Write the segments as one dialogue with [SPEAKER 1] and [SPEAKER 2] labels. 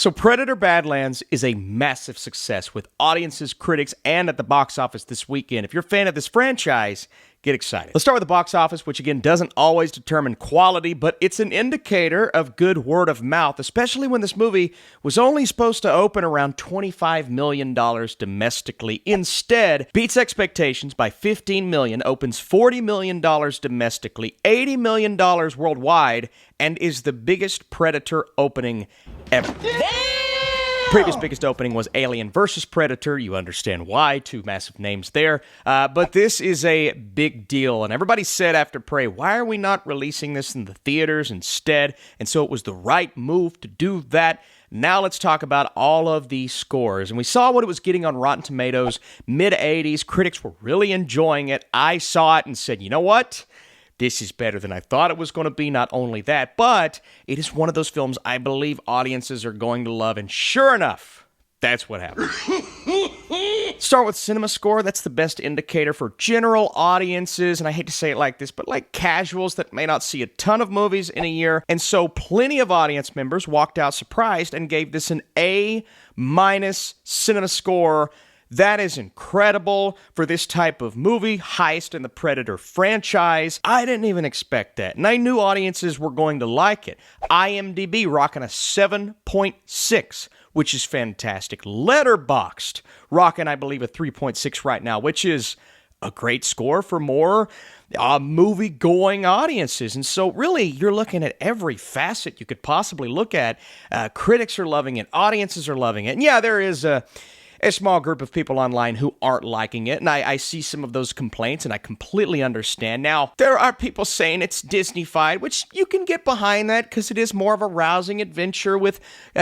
[SPEAKER 1] So Predator Badlands is a massive success with audiences, critics, and at the box office this weekend. If you're a fan of this franchise, get excited. Let's start with the box office, which again doesn't always determine quality, but it's an indicator of good word of mouth, especially when this movie was only supposed to open around $25 million domestically. Instead, beats expectations by $15 million, opens $40 million domestically, $80 million worldwide, and is the biggest Predator opening ever. Previous biggest opening was Alien vs. Predator. You understand why. Two massive names there. But this is a big deal. And everybody said after Prey, why are we not releasing this in the theaters instead? And so it was the right move to do that. Now let's talk about all of the scores. And we saw what it was getting on Rotten Tomatoes, mid-80s. Critics were really enjoying it. I saw it and said, you know what? This is better than I thought it was going to be. Not only that, but it is one of those films I believe audiences are going to love. And sure enough, that's what happened. Start with CinemaScore. That's the best indicator for general audiences. And I hate to say it like this, but like casuals that may not see a ton of movies in a year. And so plenty of audience members walked out surprised and gave this an A- CinemaScore. That is incredible for this type of movie, highest in the Predator franchise. I didn't even expect that, and I knew audiences were going to like it. IMDb rocking a 7.6, which is fantastic. Letterboxd rocking, I believe, a 3.6 right now, which is a great score for more movie-going audiences. And so really, you're looking at every facet you could possibly look at. Critics are loving it. Audiences are loving it. And yeah, there is a small group of people online who aren't liking it, and I see some of those complaints, and I completely understand. Now, there are people saying it's Disney-fied, which you can get behind that because it is more of a rousing adventure with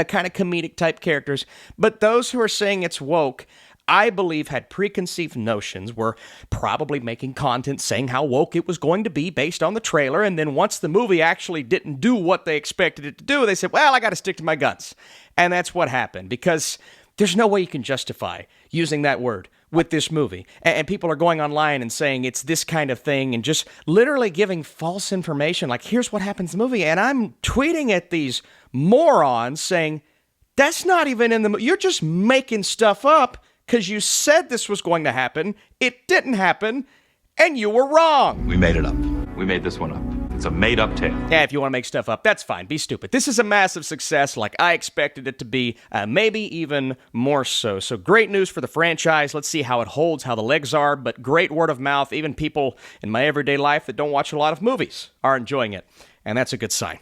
[SPEAKER 1] kind of comedic-type characters. But those who are saying it's woke, I believe had preconceived notions, were probably making content saying how woke it was going to be based on the trailer, and then once the movie actually didn't do what they expected it to do, they said, well, I got to stick to my guns. And that's what happened, because there's no way you can justify using that word with this movie. And people are going online and saying it's this kind of thing and just literally giving false information. Like, here's what happens in the movie. And I'm tweeting at these morons saying, that's not even in the movie. You're just making stuff up because you said this was going to happen. It didn't happen. And you were wrong.
[SPEAKER 2] We made it up. We made this one up. It's a made-up tale.
[SPEAKER 1] Yeah, if you want to make stuff up, that's fine. Be stupid. This is a massive success like I expected it to be, maybe even more so. So great news for the franchise. Let's see how it holds, how the legs are, but great word of mouth. Even people in my everyday life that don't watch a lot of movies are enjoying it, and that's a good sign.